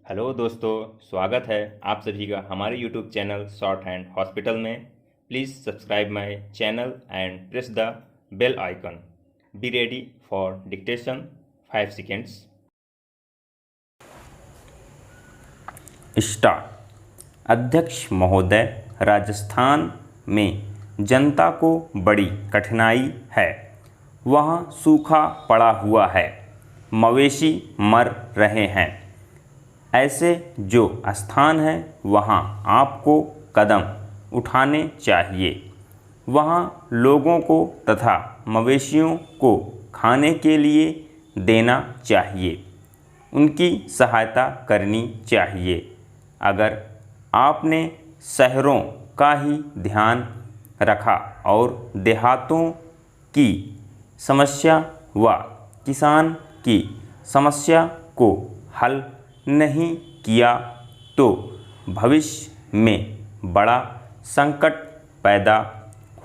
Hello दोस्तों, स्वागत है आप सभी का हमारे YouTube channel short hand hospital में। Please subscribe my channel and press the bell icon. Be ready for dictation 5 seconds। Start. अध्यक्ष महोदय, राजस्थान में जनता को बड़ी कठिनाई है। वहाँ सूखा पड़ा हुआ है, मवेशी मर रहे हैं। ऐसे जो स्थान है वहाँ आपको कदम उठाने चाहिए। वहाँ लोगों को तथा मवेशियों को खाने के लिए देना चाहिए, उनकी सहायता करनी चाहिए। अगर आपने शहरों का ही ध्यान रखा और देहातों की समस्या व किसान की समस्या को हल नहीं किया तो भविष्य में बड़ा संकट पैदा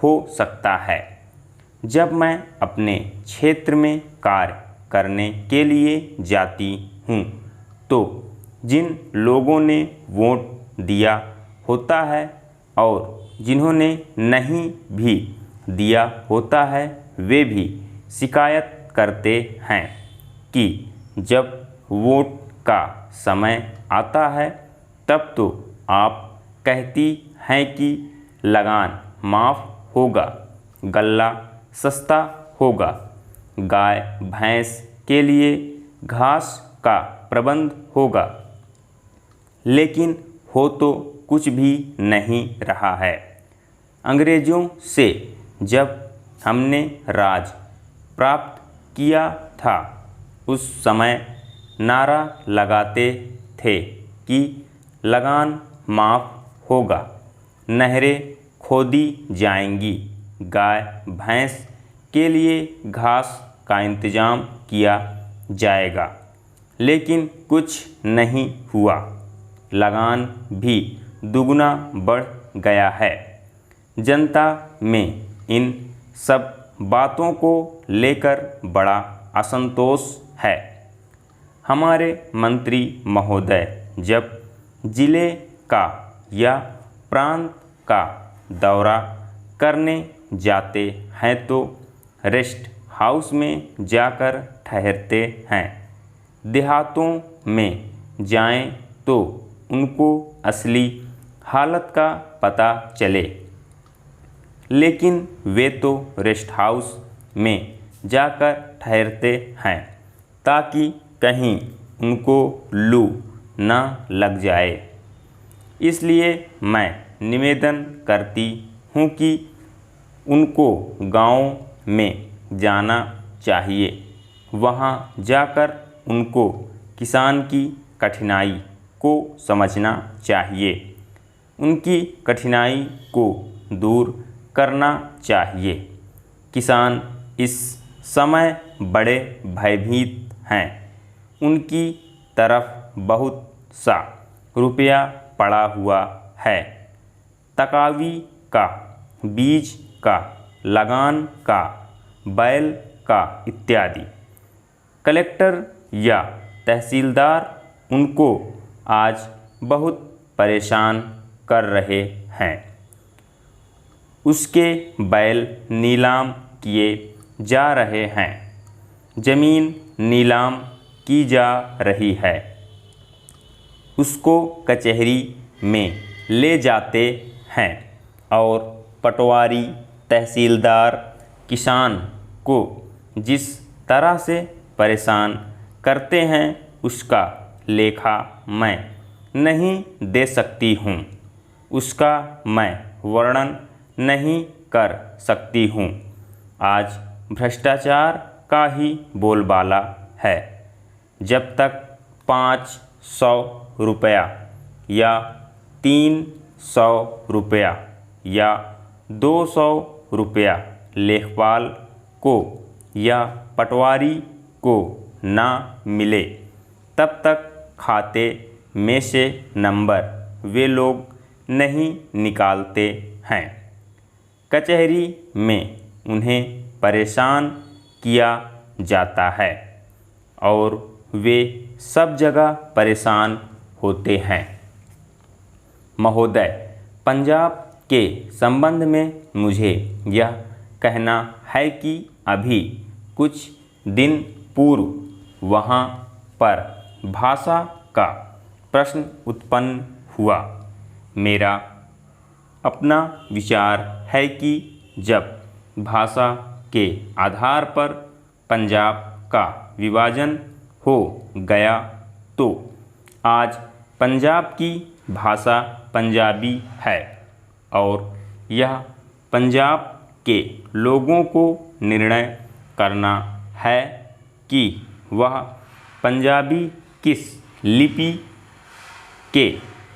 हो सकता है। जब मैं अपने क्षेत्र में कार्य करने के लिए जाती हूँ तो जिन लोगों ने वोट दिया होता है और जिन्होंने नहीं भी दिया होता है, वे भी शिकायत करते हैं कि जब वोट का समय आता है तब तो आप कहती हैं कि लगान माफ़ होगा, गल्ला सस्ता होगा, गाय भैंस के लिए घास का प्रबंध होगा, लेकिन हो तो कुछ भी नहीं रहा है। अंग्रेज़ों से जब हमने राज प्राप्त किया था उस समय नारा लगाते थे कि लगान माफ़ होगा, नहरें खोदी जाएंगी, गाय भैंस के लिए घास का इंतज़ाम किया जाएगा, लेकिन कुछ नहीं हुआ। लगान भी दुगना बढ़ गया है। जनता में इन सब बातों को लेकर बड़ा असंतोष है। हमारे मंत्री महोदय जब जिले का या प्रांत का दौरा करने जाते हैं तो रेस्ट हाउस में जाकर ठहरते हैं। देहातों में जाएं तो उनको असली हालत का पता चले, लेकिन वे तो रेस्ट हाउस में जाकर ठहरते हैं ताकि कहीं उनको लू न लग जाए। इसलिए मैं निवेदन करती हूँ कि उनको गाँव में जाना चाहिए। वहाँ जाकर उनको किसान की कठिनाई को समझना चाहिए, उनकी कठिनाई को दूर करना चाहिए। किसान इस समय बड़े भयभीत हैं। उनकी तरफ बहुत सा रुपया पड़ा हुआ है, तकावी का, बीज का, लगान का, बैल का इत्यादि। कलेक्टर या तहसीलदार उनको आज बहुत परेशान कर रहे हैं। उसके बैल नीलाम किए जा रहे हैं, ज़मीन नीलाम की जा रही है, उसको कचहरी में ले जाते हैं और पटवारी तहसीलदार किसान को जिस तरह से परेशान करते हैं उसका लेखा मैं नहीं दे सकती हूँ, उसका मैं वर्णन नहीं कर सकती हूँ। आज भ्रष्टाचार का ही बोलबाला है। जब तक 500 रुपया या 300 रुपया या 200 रुपया लेखपाल को या पटवारी को ना मिले तब तक खाते में से नंबर वे लोग नहीं निकालते हैं। कचहरी में उन्हें परेशान किया जाता है और वे सब जगह परेशान होते हैं। महोदय, पंजाब के संबंध में मुझे यह कहना है कि अभी कुछ दिन पूर्व वहाँ पर भाषा का प्रश्न उत्पन्न हुआ। मेरा अपना विचार है कि जब भाषा के आधार पर पंजाब का विभाजन हो गया तो आज पंजाब की भाषा पंजाबी है और यह पंजाब के लोगों को निर्णय करना है कि वह पंजाबी किस लिपि के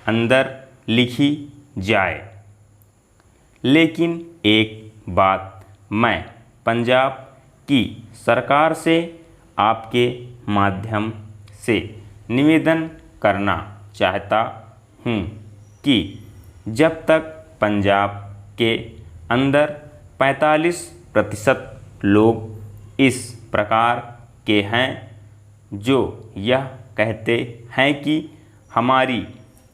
अंदर लिखी जाए। लेकिन एक बात मैं पंजाब की सरकार से आपके माध्यम से निवेदन करना चाहता हूँ कि जब तक पंजाब के अंदर 45% लोग इस प्रकार के हैं जो यह कहते हैं कि हमारी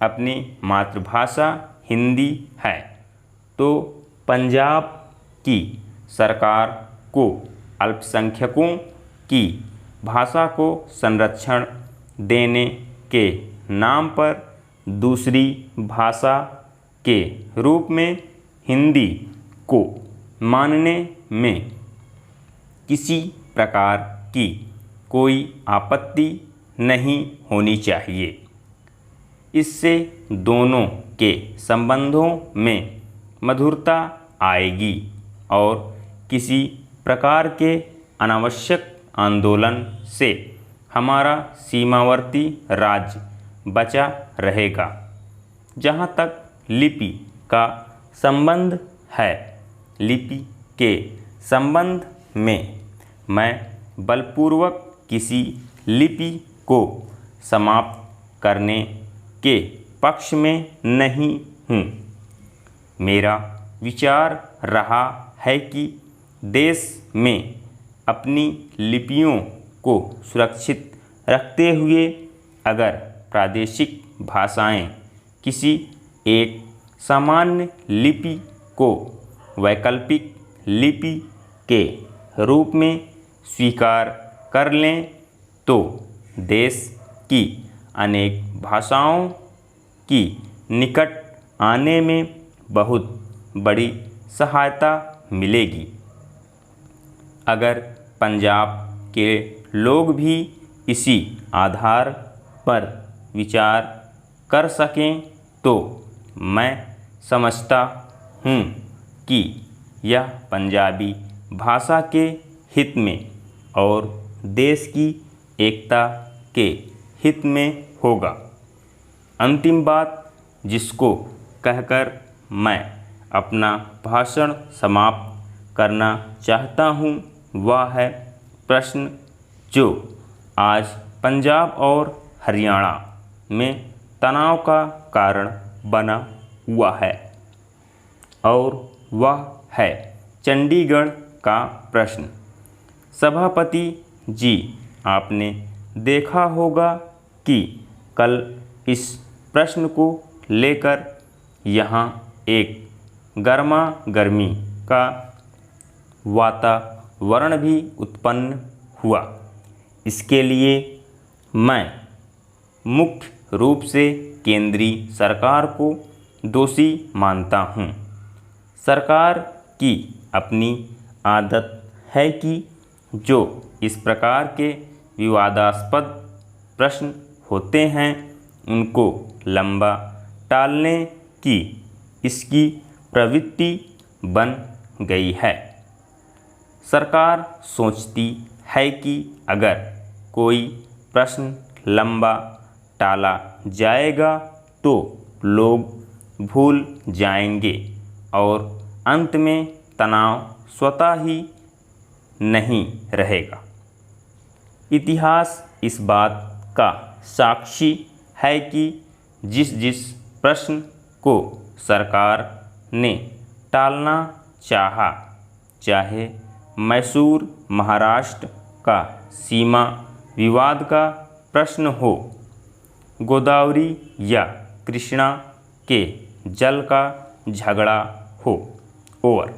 अपनी मातृभाषा हिंदी है, तो पंजाब की सरकार को अल्पसंख्यकों की भाषा को संरक्षण देने के नाम पर दूसरी भाषा के रूप में हिंदी को मानने में किसी प्रकार की कोई आपत्ति नहीं होनी चाहिए। इससे दोनों के संबंधों में मधुरता आएगी और किसी प्रकार के अनावश्यक आंदोलन से हमारा सीमावर्ती राज्य बचा रहेगा। जहाँ तक लिपि का संबंध है, लिपि के संबंध में मैं बलपूर्वक किसी लिपि को समाप्त करने के पक्ष में नहीं हूँ। मेरा विचार रहा है कि देश में अपनी लिपियों को सुरक्षित रखते हुए अगर प्रादेशिक भाषाएं किसी एक सामान्य लिपि को वैकल्पिक लिपि के रूप में स्वीकार कर लें तो देश की अनेक भाषाओं की निकट आने में बहुत बड़ी सहायता मिलेगी। अगर पंजाब के लोग भी इसी आधार पर विचार कर सकें तो मैं समझता हूँ कि यह पंजाबी भाषा के हित में और देश की एकता के हित में होगा। अंतिम बात जिसको कहकर मैं अपना भाषण समाप्त करना चाहता हूँ वह है प्रश्न जो आज पंजाब और हरियाणा में तनाव का कारण बना हुआ है और वह है चंडीगढ़ का प्रश्न। सभापति जी, आपने देखा होगा कि कल इस प्रश्न को लेकर यहाँ एक गर्मा गर्मी का वातावरण भी उत्पन्न हुआ। इसके लिए मैं मुख्य रूप से केंद्रीय सरकार को दोषी मानता हूँ। सरकार की अपनी आदत है कि जो इस प्रकार के विवादास्पद प्रश्न होते हैं उनको लंबा टालने की इसकी प्रवृत्ति बन गई है। सरकार सोचती है कि अगर कोई प्रश्न लंबा टाला जाएगा तो लोग भूल जाएंगे और अंत में तनाव स्वतः ही नहीं रहेगा। इतिहास इस बात का साक्षी है कि जिस प्रश्न को सरकार ने टालना चाहा, चाहे मैसूर महाराष्ट्र का सीमा विवाद का प्रश्न हो, गोदावरी या कृष्णा के जल का झगड़ा हो। और